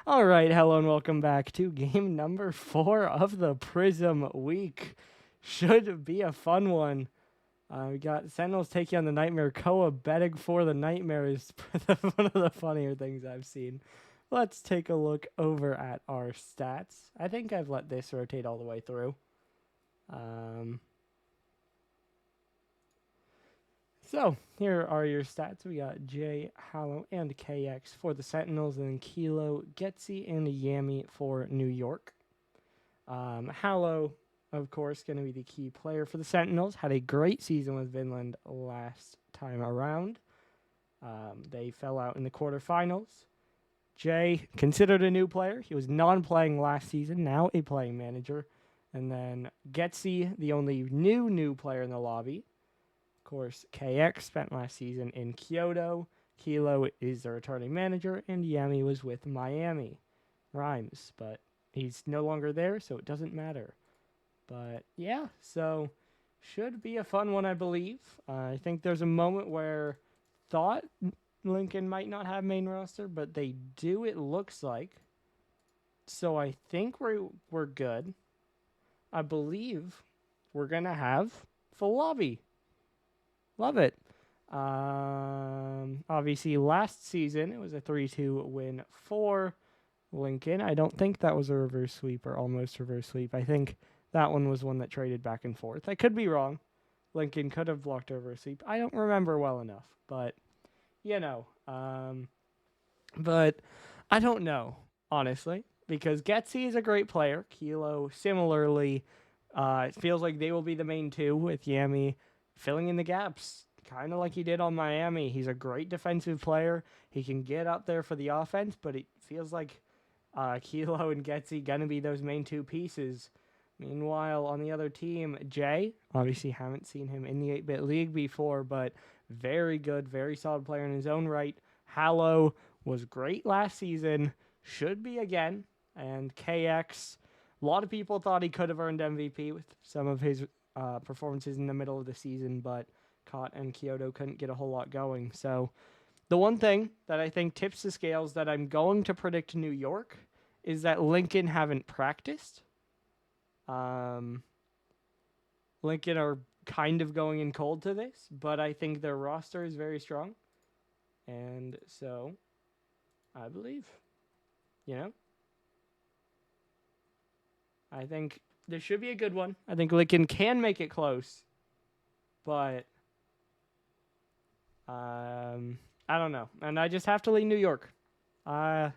All right, hello and welcome back to game number 4 of the Prism Week. Should be a fun one. We got Sentinels taking on the Nightmare. Koa betting for the Nightmare is one of the funnier things I've seen. Let's take a look over at our stats. I think I've let this rotate all the way through. So here are your stats. We got J, Hallow, and KX for the Sentinels, and then Kilo, Getsy, and Yami for New York. Hallow, of course, going to be the key player for the Sentinels. Had a great season with Vinland last time around. They fell out in the quarterfinals. Jay, considered a new player. He was non-playing last season, now a playing manager. And then Getsy, the only new player in the lobby. Of course, KX spent last season in Kyoto. Kilo is the returning manager, and Yami was with Miami. Rhymes, but he's no longer there, so it doesn't matter. But yeah, so should be a fun one, I believe. I think there's a moment where thought Lincoln might not have main roster, but they do, it looks like. So I think we're good. I believe we're going to have full lobby. Love it. Obviously, last season, it was a 3-2 win for Lincoln. I don't think that was a reverse sweep or almost reverse sweep. I think that one was one that traded back and forth. I could be wrong. Lincoln could have blocked over a sweep. I don't remember well enough, but, you know. But I don't know, honestly, because Getsy is a great player. Kilo, similarly, it feels like they will be the main two with Yami filling in the gaps, kind of like he did on Miami. He's a great defensive player. He can get up there for the offense, but it feels like Kilo and Getsy going to be those main two pieces. Meanwhile, on the other team, Jay, obviously haven't seen him in the 8-bit league before, but very good, very solid player in his own right. Hallow was great last season, should be again. And KX, a lot of people thought he could have earned MVP with some of his performances in the middle of the season, but Kot and Kyoto couldn't get a whole lot going. So the one thing that I think tips the scales that I'm going to predict New York is that Lincoln haven't practiced. Lincoln are kind of going in cold to this, but I think their roster is very strong. And so I believe, I think this should be a good one. I think Lincoln can make it close, but I don't know. And I just have to lean New York. I'm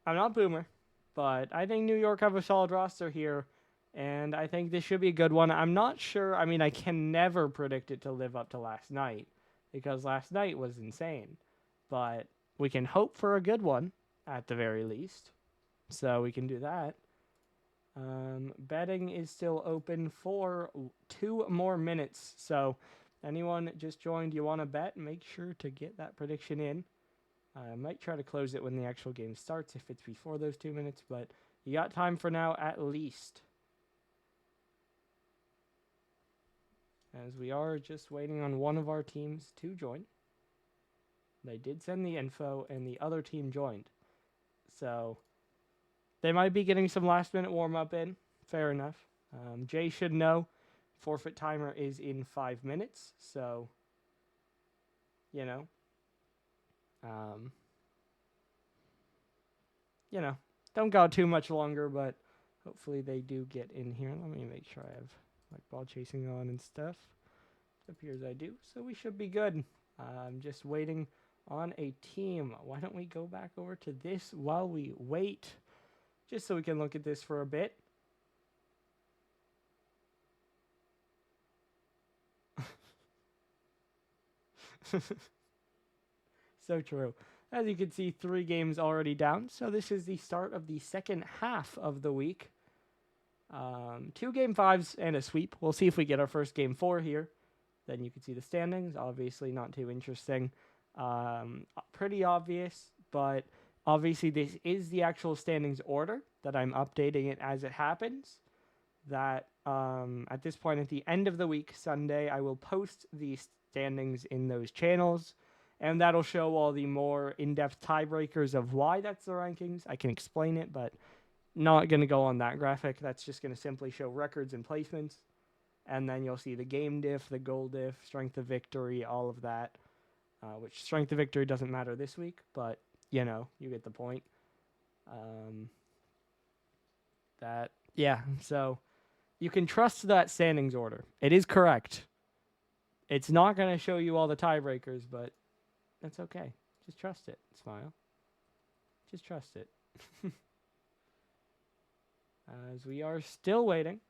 not Boomer, but I think New York have a solid roster here, and I think this should be a good one. I'm not sure. I mean, I can never predict it to live up to last night because last night was insane, but we can hope for a good one at the very least, so we can do that. Betting is still open for 2 more minutes. So anyone just joined, you want to bet, make sure to get that prediction in. I might try to close it when the actual game starts if it's before those 2 minutes, but you got time for now at least. As we are just waiting on one of our teams to join. They did send the info and the other team joined. So they might be getting some last-minute warm-up in. Fair enough. Jay should know. Forfeit timer is in 5 minutes. So, don't go too much longer, but hopefully they do get in here. Let me make sure I have like ball chasing on and stuff. It appears I do. So we should be good. I'm just waiting on a team. Why don't we go back over to this while we wait? Just so we can look at this for a bit. So true. As you can see, 3 games already down. So this is the start of the second half of the week. 2 game 5s and a sweep. We'll see if we get our first game 4 here. Then you can see the standings. Obviously not too interesting. Pretty obvious, but obviously this is the actual standings order that I'm updating it as it happens. That at this point at the end of the week, Sunday, I will post the standings in those channels. And that'll show all the more in-depth tiebreakers of why that's the rankings. I can explain it, but not going to go on that graphic. That's just going to simply show records and placements. And then you'll see the game diff, the goal diff, strength of victory, all of that. Which strength of victory doesn't matter this week, but, you know, you get the point. So you can trust that standings order. It is correct. It's not going to show you all the tiebreakers, but that's okay. Just trust it. Smile. Just trust it. As we are still waiting.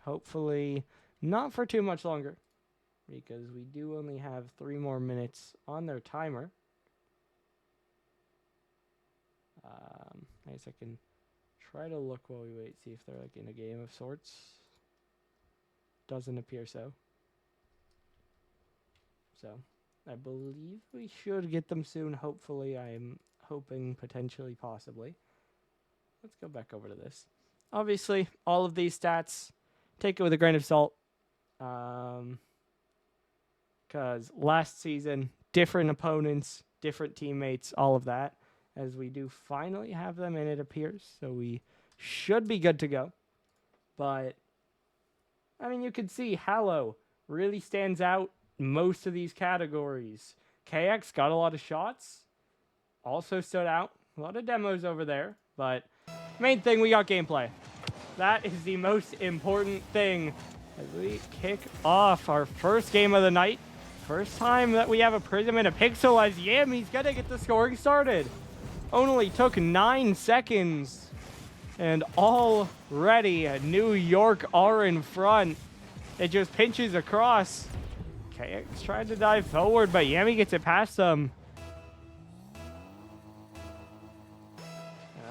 Hopefully not for too much longer, because we do only have 3 more minutes on their timer. I guess I can try to look while we wait, see if they're like in a game of sorts. Doesn't appear so. So I believe we should get them soon. Hopefully, I'm hoping potentially, possibly. Let's go back over to this. Obviously, all of these stats, take it with a grain of salt. Because last season, different opponents, different teammates, all of that. As we do finally have them, and it appears. So we should be good to go. But, I mean, you can see Hallow really stands out most of these categories. KX got a lot of shots. Also stood out. A lot of demos over there. But, main thing, we got gameplay. That is the most important thing. As we kick off our first game of the night. First time that we have a Prism and a Pixel as Yammy's gonna get the scoring started. Only took 9 seconds. And already New York are in front. It just pinches across. KX tried to dive forward, but Yammy gets it past them.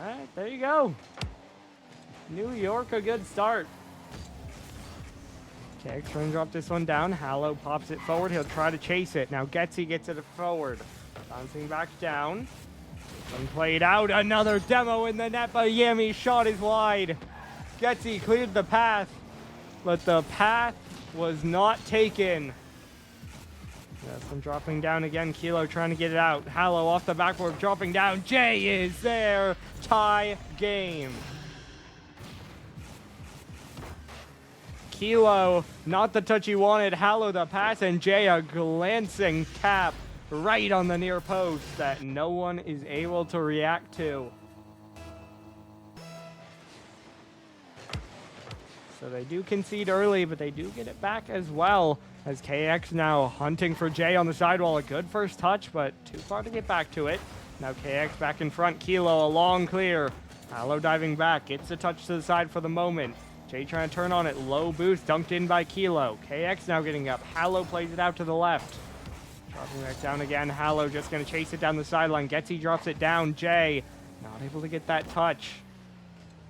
Alright, there you go. New York, a good start. KX trying to drop this one down. Hallow pops it forward. He'll try to chase it. Now Getsy gets it forward. Bouncing back down. One played out. Another demo in the net, but Yammy's shot is wide. Getsy cleared the path, but the path was not taken. Yes, I'm dropping down again. Kilo trying to get it out. Hallow off the backboard, dropping down. Jay is there. Tie game. Kilo, not the touch he wanted. Hallow the pass, and Jay a glancing tap right on the near post that no one is able to react to. So they do concede early, but they do get it back as well. As KX now hunting for Jay on the sidewall. A good first touch, but too far to get back to it. Now KX back in front. Kilo a long clear. Hallow diving back. Gets a touch to the side for the moment. Jay trying to turn on it. Low boost. Dunked in by Kilo. KX now getting up. Hallow plays it out to the left. Dropping back down again. Hallow just going to chase it down the sideline. Getsy drops it down. Jay not able to get that touch.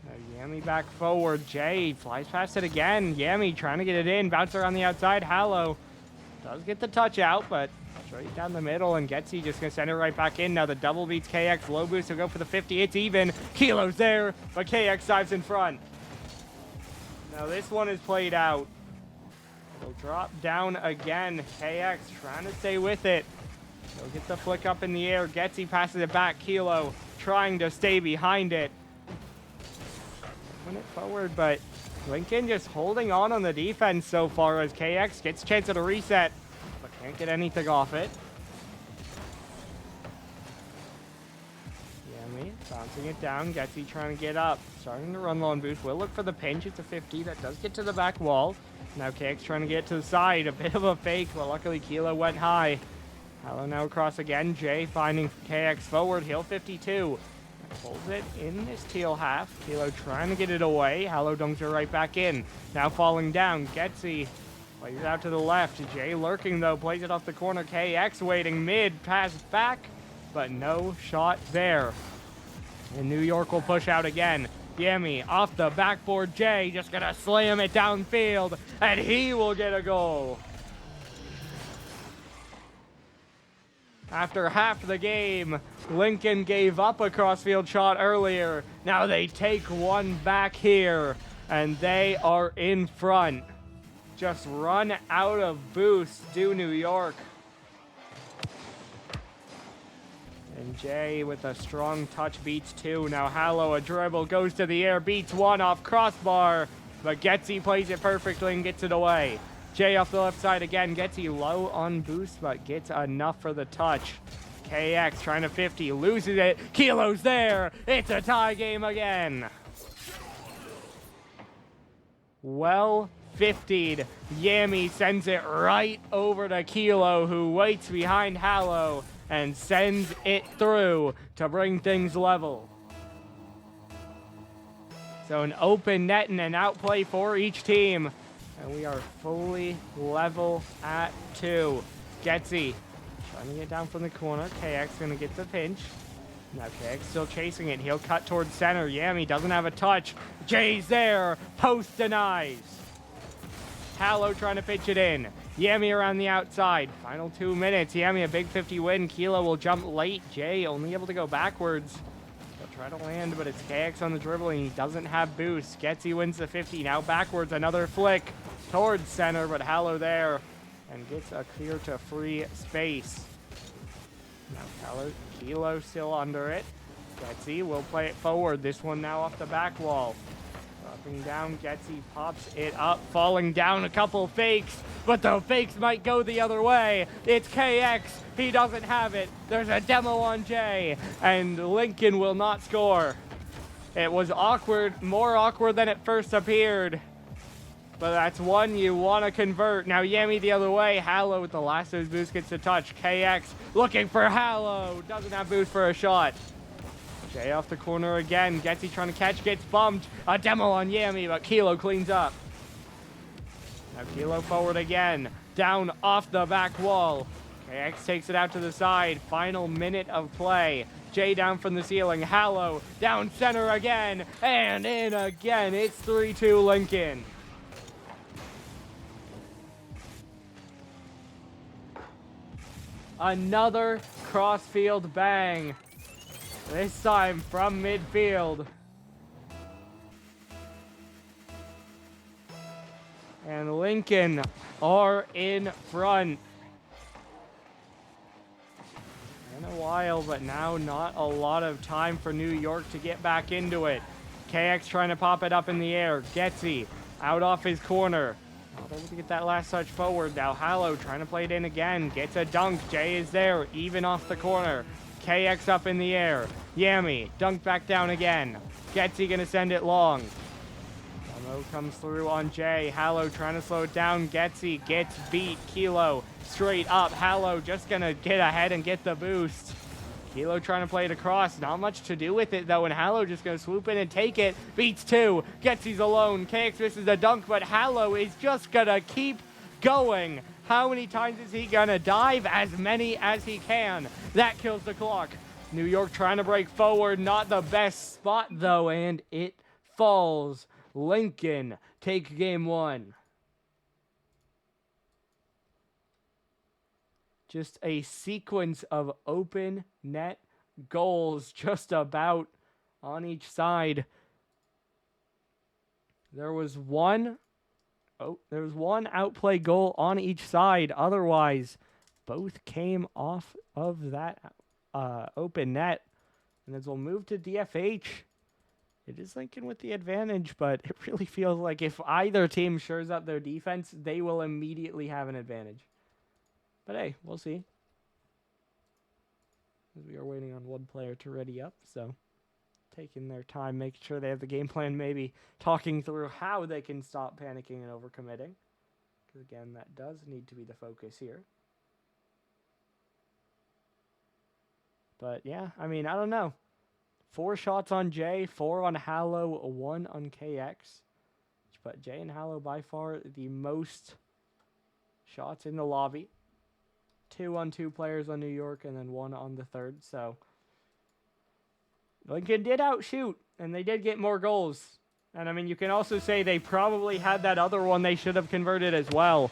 Now Yammy back forward. Jay flies past it again. Yammy trying to get it in. Bouncer on the outside. Hallow does get the touch out, but straight down the middle, and Getsy just going to send it right back in. Now the double beats KX. Low boost will go for the 50. It's even. Kilo's there, but KX dives in front. Now this one is played out. It'll drop down again. KX trying to stay with it. He'll get the flick up in the air. Getsy passes it back. Kilo trying to stay behind it. Moving it forward, but Lincoln just holding on the defense so far as KX gets a chance at a reset, but can't get anything off it. Yammy bouncing it down. Getsy trying to get up. Starting to run low on boost. Will look for the pinch. It's a 50 that does get to the back wall. Now KX trying to get to the side. A bit of a fake, but luckily Kilo went high. Hallow now across again. Jay finding KX forward. He'll 52. Pulls it in this teal half. Kilo trying to get it away. Hallow dunks her right back in. Now falling down. Getsy plays it out to the left. Jay lurking though. Plays it off the corner. KX waiting mid. Pass back, but no shot there. And New York will push out again. Yammy off the backboard. Jay just gonna slam it downfield, and he will get a goal. After half the game, Lincoln gave up a crossfield shot earlier. Now they take one back here, and they are in front. Just run out of boost, do New York. And Jay with a strong touch beats 2. Now Hallow, a dribble, goes to the air, beats 1 off crossbar. But Getsy plays it perfectly and gets it away. Jay off the left side again. Getsy low on boost, but gets enough for the touch. KX trying to 50, loses it. Kilo's there. It's a tie game again. Well 50'd. Yami sends it right over to Kilo, who waits behind Hallow and sends it through to bring things level. So an open net and an outplay for each team. And we are fully level at 2. Getsy trying to get down from the corner. KX gonna get the pinch. Now KX still chasing it. He'll cut towards center. Yami doesn't have a touch. Jay's there. Post denies. Hallow trying to pitch it in. Yami around the outside. Final 2 minutes. Yami a big 50 win. Kilo will jump late. Jay only able to go backwards. He'll try to land, but it's KX on the dribble and he doesn't have boost. Getsy wins the 50. Now backwards. Another flick towards center, but Hallow there and gets a clear to free space. Now Kilo still under it. Getsy will play it forward. This one now off the back wall. Dropping down, Getsy pops it up, falling down a couple fakes, but the fakes might go the other way. It's KX, he doesn't have it. There's a demo on Jay, and Lincoln will not score. It was awkward, more awkward than it first appeared. But that's one you want to convert. Now Yami the other way. Hallow with the last of his boost gets to touch. KX looking for Hallow. Doesn't have boost for a shot. Jay off the corner again. Getsy trying to catch. Gets bumped. A demo on Yami, but Kilo cleans up. Now Kilo forward again. Down off the back wall. KX takes it out to the side. Final minute of play. Jay down from the ceiling. Hallow down center again. And in again. It's 3-2 Lincoln. Another crossfield bang. This time from midfield. And Lincoln are in front. In a while, but now not a lot of time for New York to get back into it. KX trying to pop it up in the air. Getsy out off his corner. Not able to get that last touch forward. Now Hallow trying to play it in again. Gets a dunk. Jay is there, even off the corner. KX up in the air. Yami, dunk back down again. Getsy gonna send it long. Demo comes through on Jay. Hallow trying to slow it down. Getsy gets beat. Kilo straight up. Hallow just gonna get ahead and get the boost. Kilo trying to play it across. Not much to do with it, though, and Hallow just going to swoop in and take it. Beats 2. Getsy's alone. KX misses the dunk, but Hallow is just going to keep going. How many times is he going to dive? As many as he can. That kills the clock. New York trying to break forward. Not the best spot, though, and it falls. Lincoln take game 1. Just a sequence of open net goals just about on each side. There was one outplay goal on each side. Otherwise, both came off of that open net. And as we'll move to DFH, it is Lincoln with the advantage, but it really feels like if either team shores up their defense, they will immediately have an advantage. But hey, we'll see. As we are waiting on one player to ready up, so taking their time, making sure they have the game plan, maybe talking through how they can stop panicking and overcommitting. Because again, that does need to be the focus here. But yeah, I mean, I don't know. 4 shots on Jay, 4 on Hallow, 1 on KX. But Jay and Hallow by far the most shots in the lobby. 2 on 2 players on New York, and then 1 on the third. So Lincoln did outshoot, and they did get more goals. And I mean, you can also say they probably had that other one they should have converted as well.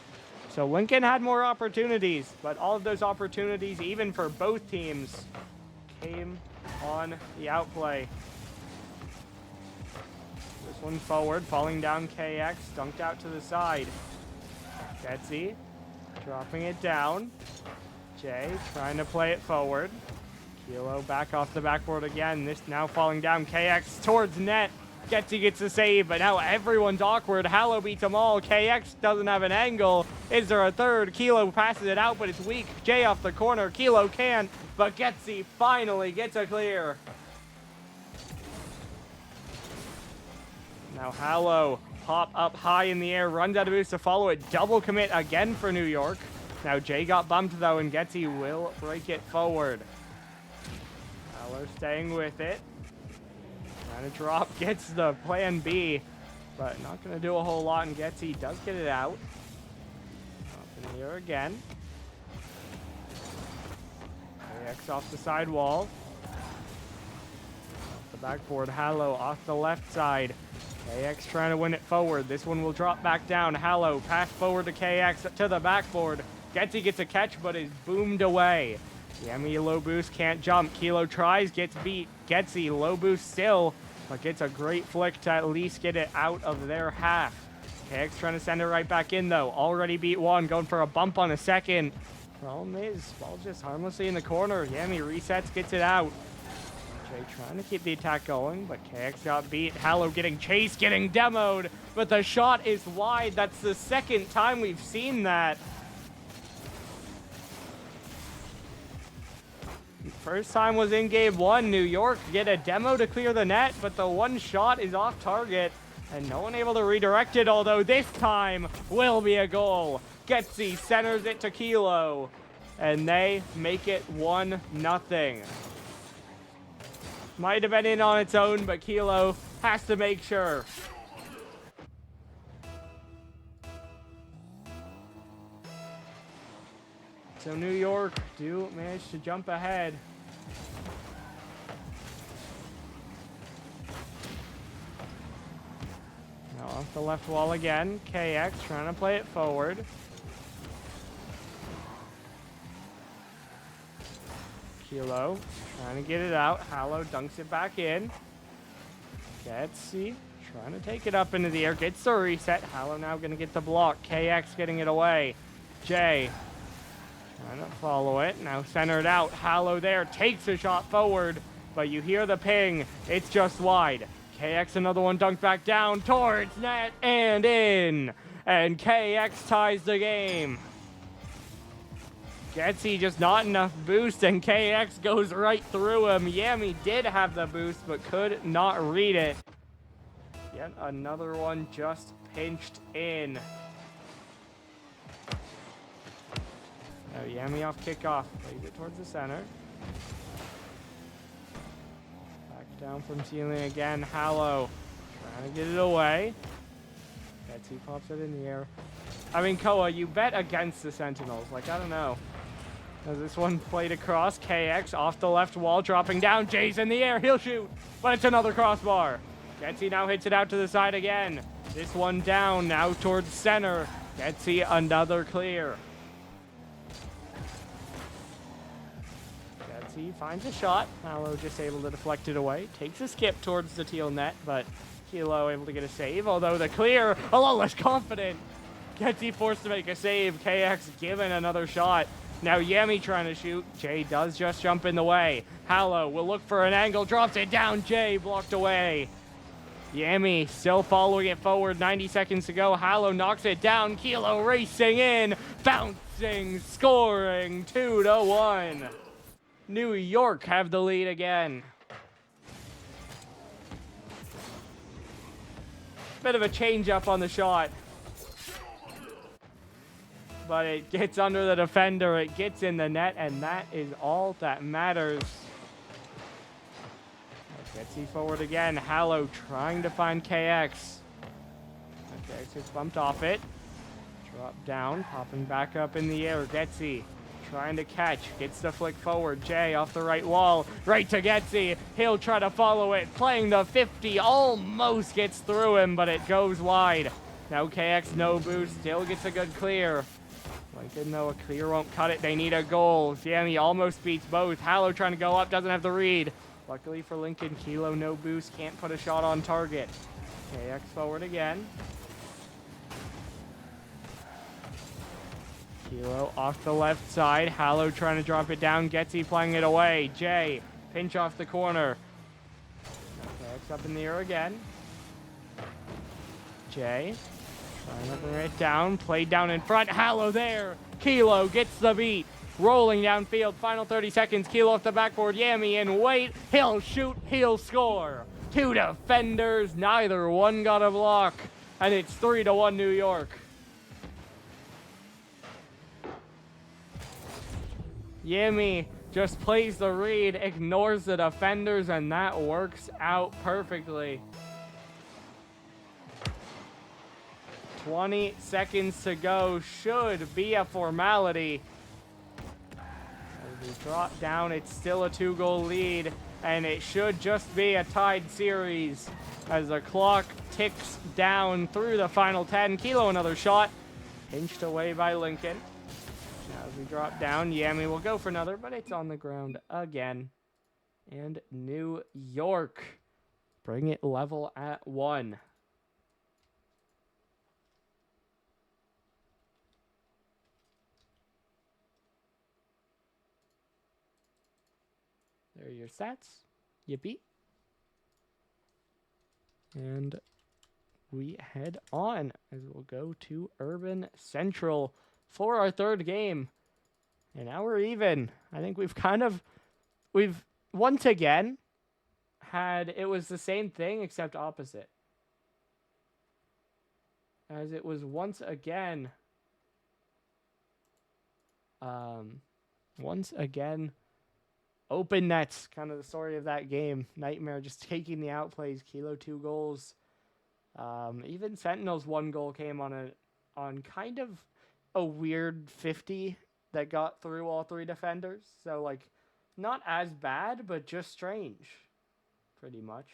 So Lincoln had more opportunities, but all of those opportunities, even for both teams, came on the outplay. This one forward, falling down KX, dunked out to the side. Getsy dropping it down. Jay trying to play it forward. Kilo back off the backboard again. This now falling down. KX towards net. Getsy gets a save, but now everyone's awkward. Hallow beats them all. KX doesn't have an angle. Is there a third? Kilo passes it out, but it's weak. Jay off the corner. Kilo can't, but Getsy finally gets a clear. Now Hallow pop up high in the air, runs out of boost to follow it. Double commit again for New York. Now Jay got bumped though, and Getsy will break it forward. Hallow staying with it. Trying to drop, gets the plan B, but not going to do a whole lot, and Getsy does get it out. Up in the air again. AX off the side wall. Off the backboard, Hallow off the left side. KX trying to win it forward. This one will drop back down. Hallow pass forward to KX to the backboard. Getsy gets a catch, but is boomed away. Yemi low boost, can't jump. Kilo tries, gets beat. Getsy low boost still, but gets a great flick to at least get it out of their half. KX trying to send it right back in though. Already beat one, going for a bump on a second. Problem is, ball just harmlessly in the corner. Yemi resets, gets it out. Jay trying to keep the attack going, but KX got beat. Hallow getting chased, getting demoed, but the shot is wide. That's the second time we've seen that. First time was in game one. New York get a demo to clear the net, but the one shot is off target, and no one able to redirect it, although this time will be a goal. Getsy centers it to Kilo, and they make it 1-0. Might have been in on its own, but Kilo has to make sure. So New York do manage to jump ahead. Now off the left wall again. KX trying to play it forward. Kilo trying to get it out. Hallow dunks it back in. Getsy trying to take it up into the air. Gets the reset. Hallow now going to get the block. KX getting it away. Jay trying to follow it. Now centered out. Hallow there. Takes a shot forward, but you hear the ping. It's just wide. KX another one dunked back down towards net and in. And KX ties the game. Getsy just not enough boost, and KX goes right through him. Yami did have the boost, but could not read it. Yet another one just pinched in. Now Yami off kickoff. Plays it towards the center. Back down from ceiling again. Hallow trying to get it away. Getsy pops it in the air. I mean, Koa, you bet against the Sentinels. Like, I don't know. As this one played across, KX off the left wall, dropping down. Jay's in the air. He'll shoot, but it's another crossbar. Getsy now hits it out to the side again. This one down, now towards center. Getsy another clear. Getsy finds a shot. Hallow just able to deflect it away. Takes a skip towards the teal net, but Kilo able to get a save, although the clear a lot less confident. Getsy forced to make a save. KX given another shot. Now Yami trying to shoot. Jay does just jump in the way. Hallow will look for an angle, drops it down. Jay blocked away. Yami still following it forward. 90 seconds to go. Hallow knocks it down. Kilo racing in, bouncing, scoring 2-1. New York have the lead again. Bit of a change up on the shot, but it gets under the defender, it gets in the net, and that is all that matters. Getsy forward again. Hallow trying to find KX. KX gets bumped off it. Drop down, popping back up in the air. Getsy trying to catch, gets the flick forward. Jay off the right wall, right to Getsy. He'll try to follow it, playing the 50, almost gets through him, but it goes wide. Now KX no boost, still gets a good clear. Lincoln, though, a clear won't cut it. They need a goal. Yami almost beats both. Hallow trying to go up, doesn't have the read. Luckily for Lincoln, Kilo no boost, can't put a shot on target. KX forward again. Kilo off the left side. Hallow trying to drop it down. Getsy playing it away. Jay, pinch off the corner. KX up in the air again. Jay, trying to bring it down. Played down in front. Hallow there. Kilo gets the beat. Rolling downfield. Final 30 seconds. Kilo off the backboard. Yami in wait. He'll shoot. He'll score. Two defenders. Neither one got a block. And it's 3-1 New York. Yami just plays the read, ignores the defenders, and that works out perfectly. 20 seconds to go. Should be a formality. As we drop down, it's still a 2-goal lead, and it should just be a tied series as the clock ticks down through the final 10. Kilo another shot, pinched away by Lincoln. Now as we drop down, Yami will go for another, but it's on the ground again. And New York bring it level at 1. There are your stats. Yippee. And we head on as we'll go to Urban Central for our third game. And now we're even. I think we've once again it was the same thing except opposite. As it was once again open nets, kind of the story of that game. Nightmare just taking the outplays. Kilo 2 goals. Even Sentinels 1 goal came on kind of a weird 50 that got through all 3 defenders. So like not as bad, but just strange pretty much.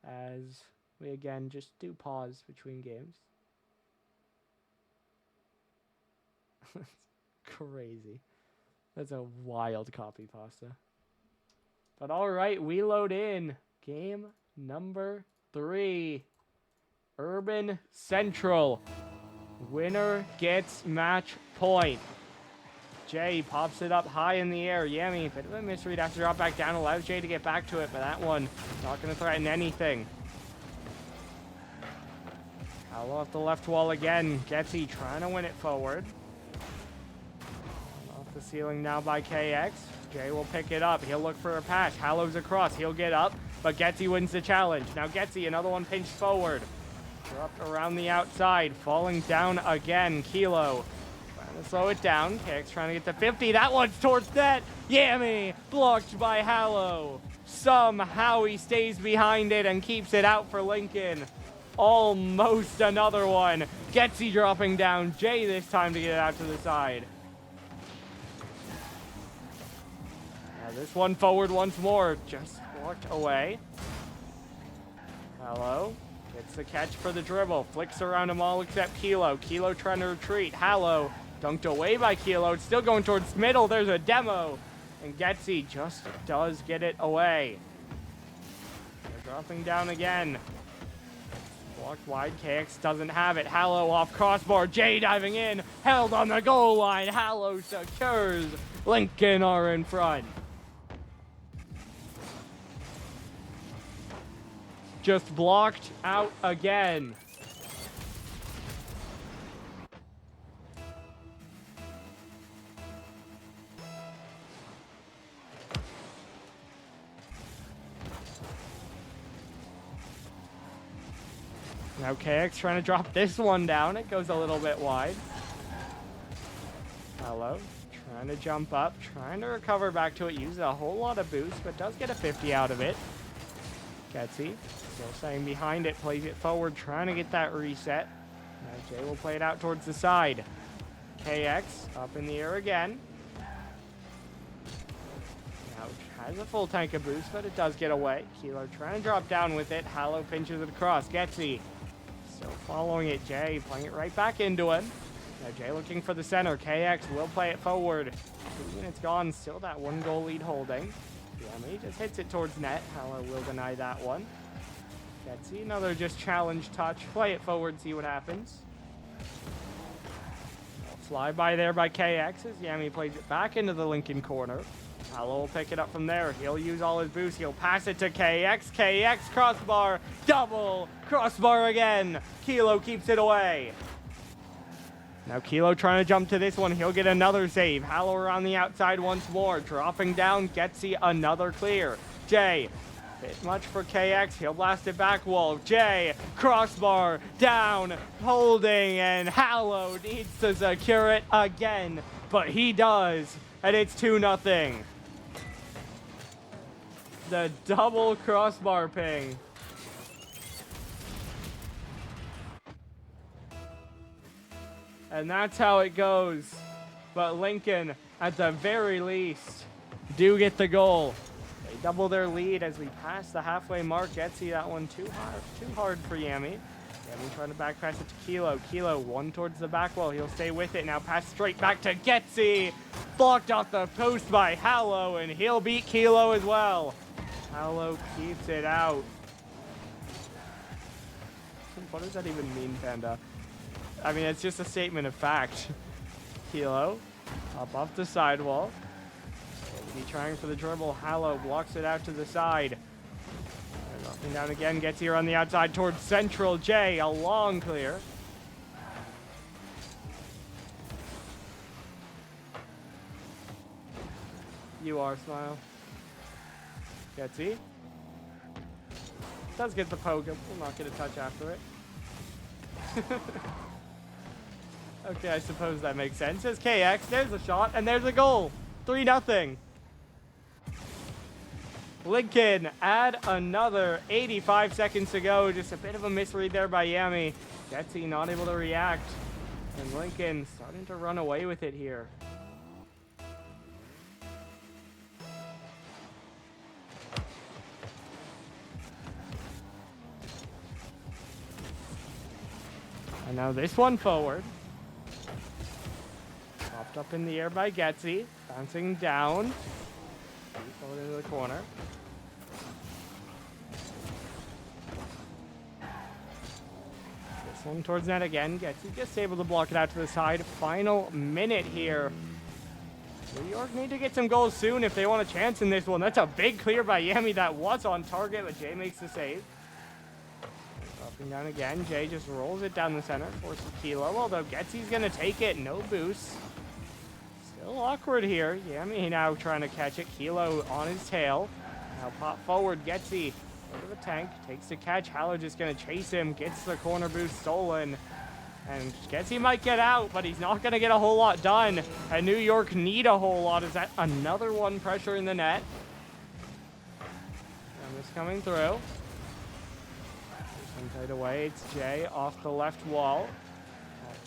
As we again just do pause between games. Crazy. That's a wild copy pasta. But all right, we load in game number 3. Urban Central. Winner gets match point. Jay pops it up high in the air. Yami, bit of a misread after drop back down. Allows Jay to get back to it, but that one not going to threaten anything. Hallow off the left wall again. Getsy trying to win it forward. The ceiling now by KX. Jay will pick it up. He'll look for a pass. Hallow's across. He'll get up, but Getsy wins the challenge. Now Getsy, another one pinched forward. Dropped around the outside. Falling down again. Kilo trying to slow it down. KX trying to get to 50. That one's towards net. Yami blocked by Hallow. Somehow he stays behind it and keeps it out for Lincoln. Almost another one. Getsy dropping down. Jay this time to get it out to the side. This one forward once more, just walked away. Hallow gets the catch for the dribble, flicks around them all except Kilo. Kilo trying to retreat. Hallow dunked away by Kilo. It's still going towards middle. There's a demo. And Getsy just does get it away. They're dropping down again. Blocked wide. KX doesn't have it. Hallow off crossbar. Jay diving in. Held on the goal line. Hallow secures. Lincoln are in front. Just blocked out again. Now KX trying to drop this one down. It goes a little bit wide. Hallow trying to jump up, trying to recover back to it. Uses a whole lot of boost, but does get a 50 out of it. Getsy still staying behind it, plays it forward, trying to get that reset. Now Jay will play it out towards the side. KX up in the air again. Now has a full tank of boost, but it does get away. Kilo trying to drop down with it. Hallow pinches it across. Getsy still following it. Jay playing it right back into him. Now Jay looking for the center. KX will play it forward. 2 minutes gone. Still that 1 goal lead holding. Yami just hits it towards net. Hallow will deny that one. Getsy, another just challenge touch. Play it forward, see what happens. Slide by there by KX as Yami plays it back into the Lincoln corner. Hallow will pick it up from there. He'll use all his boost. He'll pass it to KX. KX crossbar. Double crossbar again. Kilo keeps it away. Now Kilo trying to jump to this one. He'll get another save. Hallow around the outside once more. Dropping down. Getsy another clear. Jay. Bit much for KX. He'll blast it back wall. Jay. Crossbar. Down. Holding. And Hallow needs to secure it again. But he does. And it's 2-0. The double crossbar ping. And that's how it goes. But Lincoln, at the very least, do get the goal. They double their lead as we pass the halfway mark. Getsy, that one too hard for Yami. Yami trying to back pass it to Kilo. Kilo, one towards the back wall. He'll stay with it. Now pass straight back to Getsy. Blocked off the post by Hallow, and he'll beat Kilo as well. Hallow keeps it out. What does that even mean, Panda? I mean, it's just a statement of fact. Kilo, up off the sidewall. He'll be trying for the dribble. Hallow blocks it out to the side. Dropping down again, gets here on the outside towards Central. Jay, a long clear. You are, Smile. Getsy. Does get the poke. Will not get a touch after it. Okay, I suppose that makes sense. There's KX, there's a shot, and there's a goal. 3-0. Lincoln add another 85 seconds to go. Just a bit of a misread there by Yami. Getsy not able to react. And Lincoln starting to run away with it here. And now this one forward. Popped up in the air by Getsy. Bouncing down. Forward into the corner. This one towards net again. Getsy just able to block it out to the side. Final minute here. New York need to get some goals soon if they want a chance in this one. That's a big clear by Yami that was on target, but Jay makes the save. Dropping down again. Jay just rolls it down the center. Forces Kilo, although Getsy's going to take it. No boost. Still awkward here. Yami now trying to catch it. Kilo on his tail. Now pop forward. Getsy over the tank. Takes the catch. Hallow just going to chase him. Gets the corner boost stolen. And Getsy might get out, but he's not going to get a whole lot done. And New York need a whole lot. Is that another one pressure in the net? And this coming through. Tight away. It's Jay off the left wall.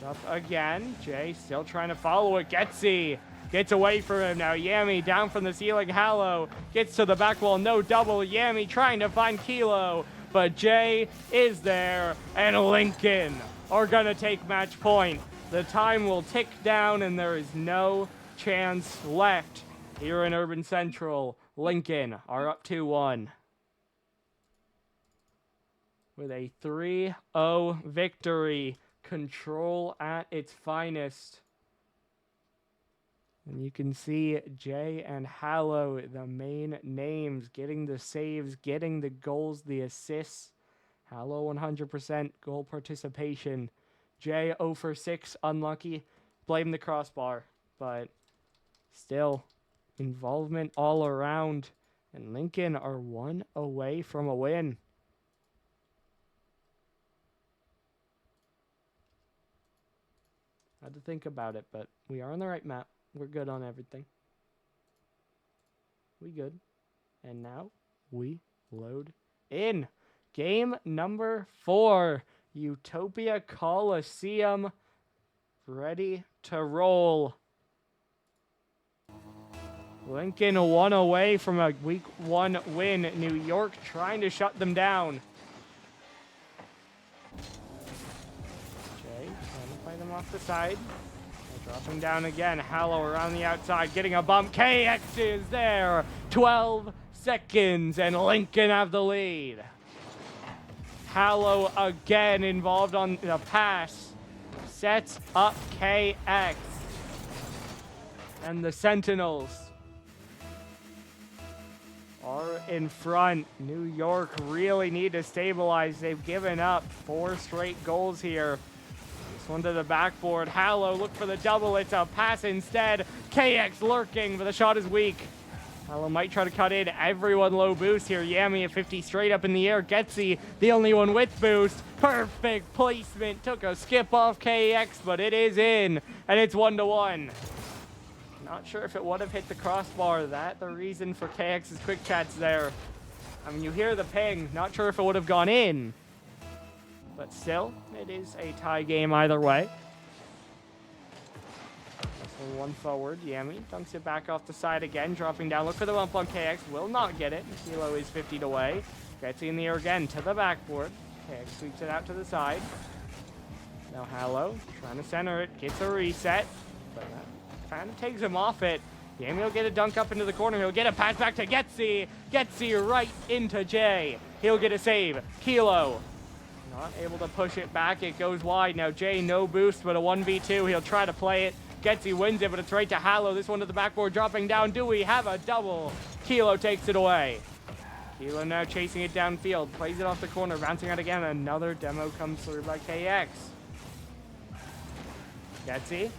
Up again. Jay still trying to follow it. Getsy gets away from him now. Yami down from the ceiling. Hallow gets to the back wall. No double. Yami trying to find Kilo, but Jay is there, and Lincoln are going to take match point. The time will tick down, and there is no chance left here in Urban Central. Lincoln are up 2-1. With a 3-0 victory. Control at its finest. And you can see Jay and Hallow, the main names, getting the saves, getting the goals, the assists. Hallow 100% goal participation. Jay 0 for 6, unlucky. Blame the crossbar. But still, involvement all around. And Lincoln are 1 away from a win. Had to think about it, but we are on the right map. We're good on everything. We good. And now we load in. Game number 4. Utopia Coliseum. Ready to roll. Lincoln 1 away from a week 1 win. New York trying to shut them down. Fight him off the side. Dropping down again. Hallow around the outside. Getting a bump. KX is there. 12 seconds and Lincoln have the lead. Hallow again involved on the pass. sets up KX. And the Sentinels are in front. New York really need to stabilize. They've given up 4 straight goals here. This one to the backboard. Hallow, look for the double. It's a pass instead. KX lurking, but the shot is weak. Hallow might try to cut in. Everyone low boost here. Yami at 50 straight up in the air. Getsy, the only one with boost. Perfect placement. Took a skip off KX, but it is in. And it's 1-1. Not sure if it would have hit the crossbar. That the reason for KX's quick chats there. I mean, you hear the ping. Not sure if it would have gone in. But still, it is a tie game either way. One forward, Yami dunks it back off the side again, dropping down. Look for the bump on KX, will not get it. Kilo is 50 away. Gets in the air again to the backboard. KX sweeps it out to the side. Now Hallow trying to center it, gets a reset, but that kind of takes him off it. Yami will get a dunk up into the corner. He'll get a pass back to Getsy. Getsy right into Jay. He'll get a save. Kilo not able to push it back. It goes wide. Now Jay no boost, but a 1v2. He'll try to play it. Getsy wins it, but it's right to Hallow. This one to the backboard, dropping down. Do we have a double? Kilo takes it away. Kilo now chasing it downfield. Plays it off the corner, bouncing out again. Another demo comes through by KX. Getsy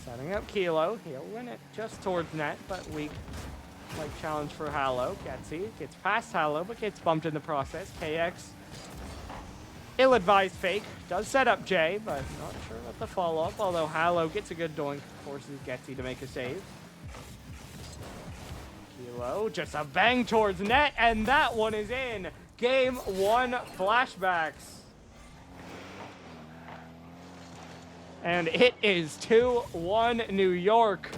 setting up Kilo. He'll win it just towards net, but weak. Like challenge for Hallow. Getsy gets past Hallow, but gets bumped in the process. KX, ill-advised fake. Does set up Jay, but not sure what the follow-up. Although Hallow gets a good doink, forces Getsy to make a save. Kilo, just a bang towards net, and that one is in. Game 1 flashbacks. And it is 2-1 New York.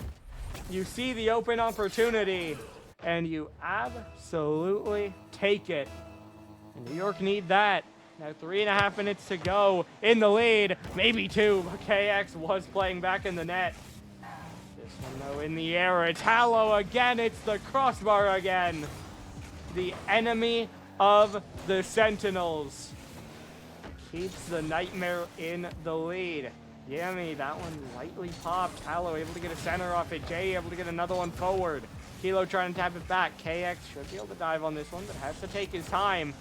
You see the open opportunity, and you absolutely take it. And New York need that. Now 3.5 minutes to go in the lead, maybe 2, but KX was playing back in the net. This one though in the air, it's Hallow again, it's the crossbar again. The enemy of the Sentinels keeps the Nightmare in the lead. Yami, that one lightly popped. Hallow able to get a center off it. Jay able to get another one forward. Kilo trying to tap it back. KX should be able to dive on this one, but has to take his time.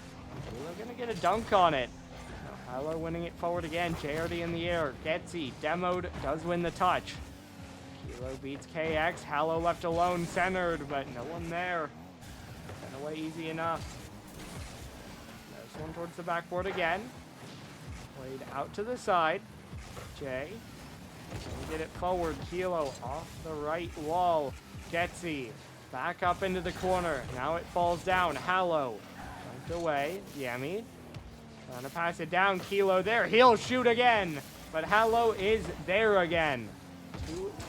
Kilo gonna get a dunk on it. Now Hallow winning it forward again. Jay already in the air. Getsy, demoed, does win the touch. Kilo beats KX. Hallow left alone, centered, but no one there. Got away easy enough. This one towards the backboard again. Played out to the side. Jay, get it forward. Kilo off the right wall. Getsy back up into the corner. Now it falls down. Hallow dunked away. Yami trying to pass it down. Kilo there. He'll shoot again, but Hallow is there again.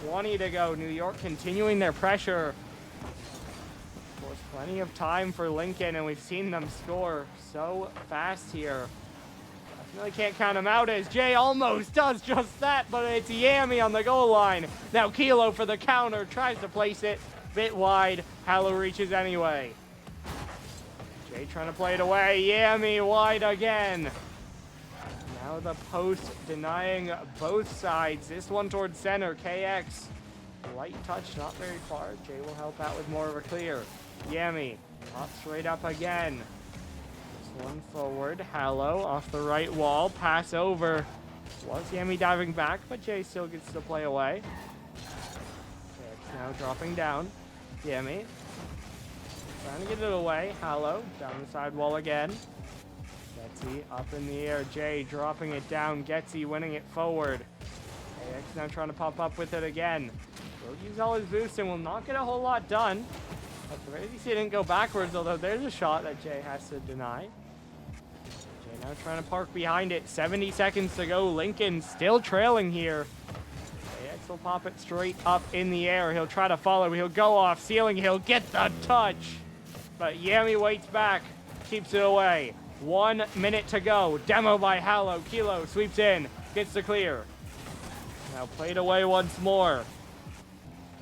2:20 to go. New York continuing their pressure. Of course, plenty of time for Lincoln, and we've seen them score so fast here. Really can't count him out as Jay almost does just that, but it's Yami on the goal line. Now Kilo for the counter, tries to place it, bit wide. Hallow reaches anyway. Jay trying to play it away. Yami wide again. Now the post denying both sides. This one towards center. KX, light touch, not very far. Jay will help out with more of a clear. Yami pops straight up again. One forward, Hallow off the right wall, pass over. Was Yami diving back, but Jay still gets to play away. KX now dropping down. Yami trying to get it away. Hallow down the side wall again. Getsy up in the air. Jay dropping it down. Getsy winning it forward. KX now trying to pop up with it again. Will use all his boost and will not get a whole lot done. At the very least, he didn't go backwards, although there's a shot that Jay has to deny. Jay now trying to park behind it. 70 seconds to go. Lincoln still trailing here. KX will pop it straight up in the air. He'll try to follow. He'll go off ceiling. He'll get the touch. But Yami waits back. Keeps it away. 1 minute to go. Demo by Hallow. Kilo sweeps in. Gets the clear. Now played away once more.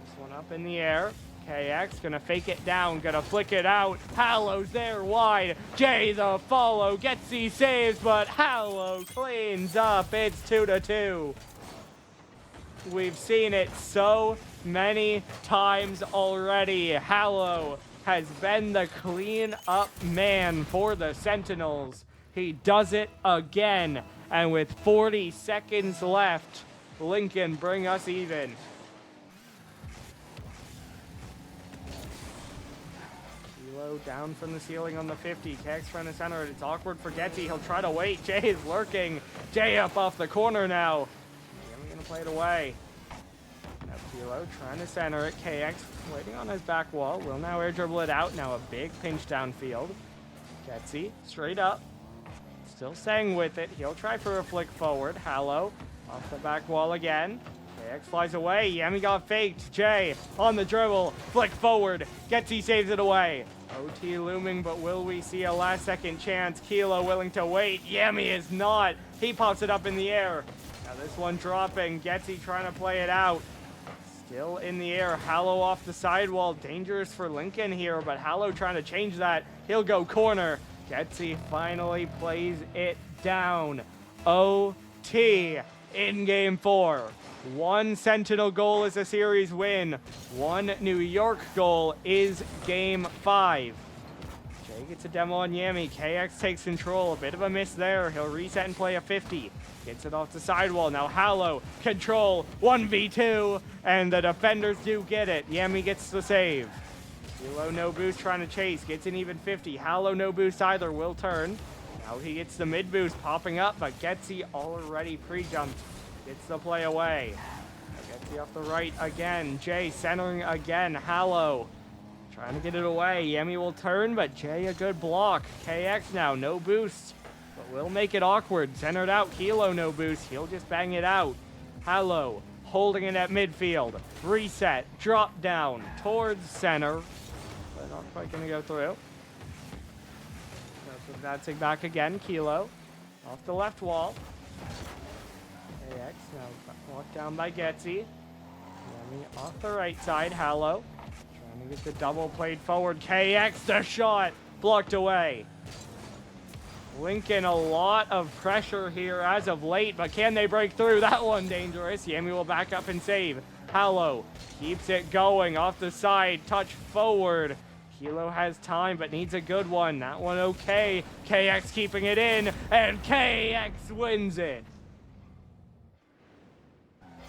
This one up in the air. KX gonna fake it down, gonna flick it out. Hallow's there wide. Jay the follow. Getsy saves, but Hallow cleans up. It's 2-2. We've seen it so many times already. Hallow has been the clean-up man for the Sentinels. He does it again. And with 40 seconds left, Lincoln bring us even. Kilo down from the ceiling on the 50. Kex trying to center it. It's awkward for Getty. He'll try to wait. Jay is lurking. Jay up off the corner now. Yami gonna play it away. Now Kilo trying to center it. KX waiting on his back wall. Will now air dribble it out. Now a big pinch downfield. Getsy straight up. Still staying with it. He'll try for a flick forward. Hallow off the back wall again. KX flies away. Yami got faked. Jay on the dribble. Flick forward. Getsy saves it away. OT looming, but will we see a last second chance? Kilo willing to wait. Yami is not. He pops it up in the air. Now this one dropping. Getsy trying to play it out. Still in the air. Hallow off the sidewall. Dangerous for Lincoln here, but Hallow trying to change that. He'll go corner. Getsy finally plays it down. OT in game 4. One Sentinel goal is a series win. One New York goal is game 5. Jay gets a demo on Yami. KX takes control. A bit of a miss there. He'll reset and play a 50. Gets it off the sidewall. Now Hallow, control, 1v2, and the defenders do get it. Yami gets the save. Kilo no boost trying to chase. Gets an even 50. Hallow no boost either. Will turn. Now he gets the mid boost popping up, but Getsy already pre-jumped. Gets the play away. Getsy off the right again. Jay centering again. Hallow trying to get it away. Yemi will turn, but Jay a good block. KX now no boost, but will make it awkward. Centered out. Kilo no boost. He'll just bang it out. Hallow holding it at midfield. Reset. Drop down towards center. But not quite going to go through. That's it back again. Kilo off the left wall. KX now walked down by Getsy. Yami off the right side. Hallow trying to get the double played forward. KX the shot blocked away. Lincoln a lot of pressure here as of late, but can they break through? That one dangerous. Yami will back up and save. Hallow keeps it going off the side. Touch forward. Kilo has time, but needs a good one. That one okay. KX keeping it in, and KX wins it.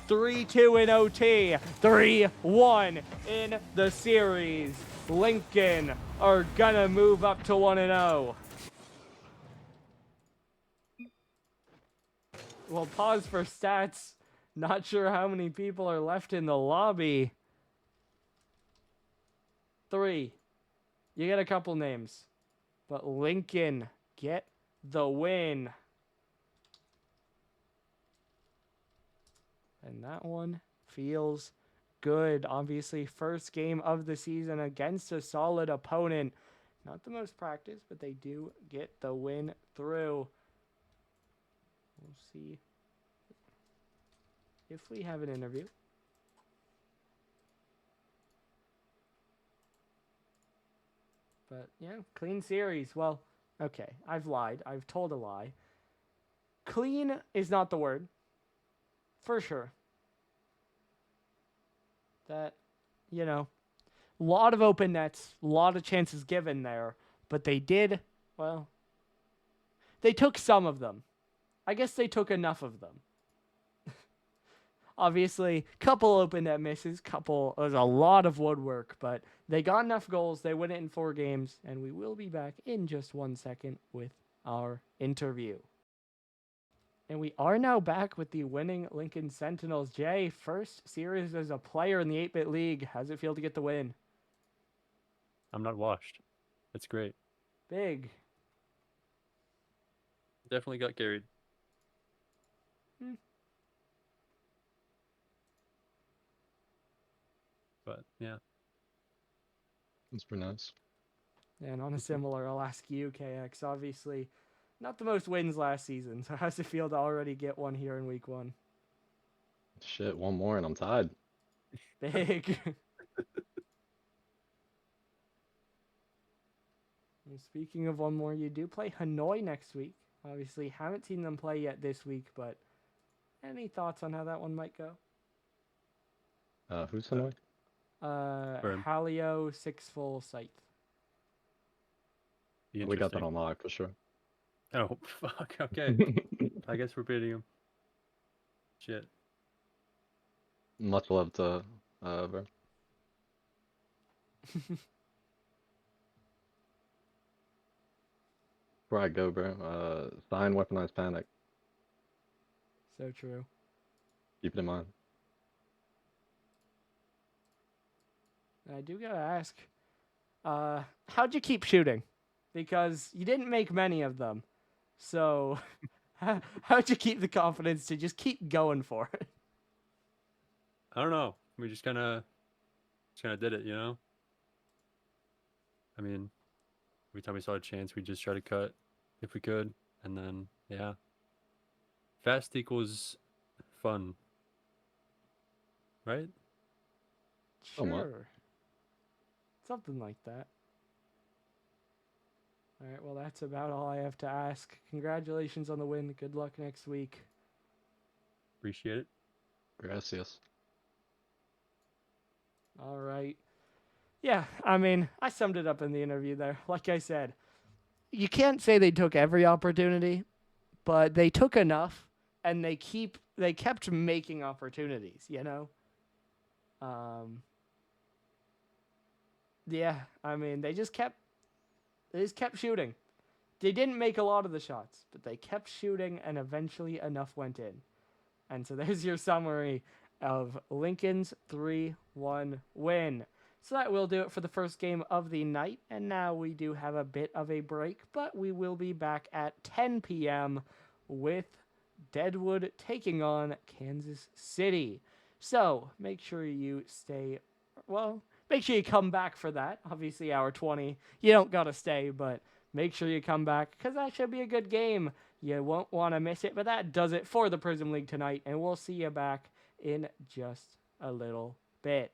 3-2 in OT. 3-1 in the series. Lincoln are gonna move up to 1-0. Well, pause for stats. Not sure how many people are left in the lobby. 3. You get a couple names. But Lincoln get the win. And that one feels good. Obviously, first game of the season against a solid opponent. Not the most practice, but they do get the win through. We'll see if we have an interview. But yeah, clean series. Well, okay, I've lied. I've told a lie. Clean is not the word. For sure. That, you know, a lot of open nets, a lot of chances given there, but they did, well, they took some of them. I guess they took enough of them. Obviously, couple open net misses, it was a lot of woodwork, but they got enough goals. They win it in 4 games, and we will be back in just 1 second with our interview. And we are now back with the winning Lincoln Sentinels. Jay, first series as a player in the 8-bit league. How's it feel to get the win? I'm not washed. It's great. Big. Definitely got carried. But yeah. That's pretty nice. And on a similar, I'll ask you, KX. Obviously, not the most wins last season. So how's it feel to already get one here in week 1? Shit, one more and I'm tied. Big. And speaking of one more, you do play Hanoi next week. Obviously, haven't seen them play yet this week, but any thoughts on how that one might go? Who's Hanoi? Burn. Halio 6 full scythe. Be We got that interesting. on lock for sure. Oh, fuck. Okay. I guess we're beating him. Shit. Much love to bro. Before I go, bro, sign weaponized panic. So true. Keep it in mind. I do gotta ask, how'd you keep shooting? Because you didn't make many of them. So, how'd you keep the confidence to just keep going for it? I don't know. We just kind of did it, you know? I mean, every time we saw a chance, we just try to cut if we could. And then, yeah. Fast equals fun. Right? Somewhat. Sure. Something like that. All right, well, that's about all I have to ask. Congratulations on the win. Good luck next week. Appreciate it. Gracias. All right. Yeah, I mean, I summed it up in the interview there. Like I said, you can't say they took every opportunity, but they took enough, and they kept making opportunities, you know? Yeah, I mean, they just kept shooting. They didn't make a lot of the shots, but they kept shooting, and eventually enough went in. And so there's your summary of Lincoln's 3-1 win. So that will do it for the first game of the night. And now we do have a bit of a break, but we will be back at 10 p.m. with Deadwood taking on Kansas City. So make sure you make sure you come back for that. Obviously, hour 20, you don't got to stay, but make sure you come back because that should be a good game. You won't want to miss it, but that does it for the Prism League tonight, and we'll see you back in just a little bit.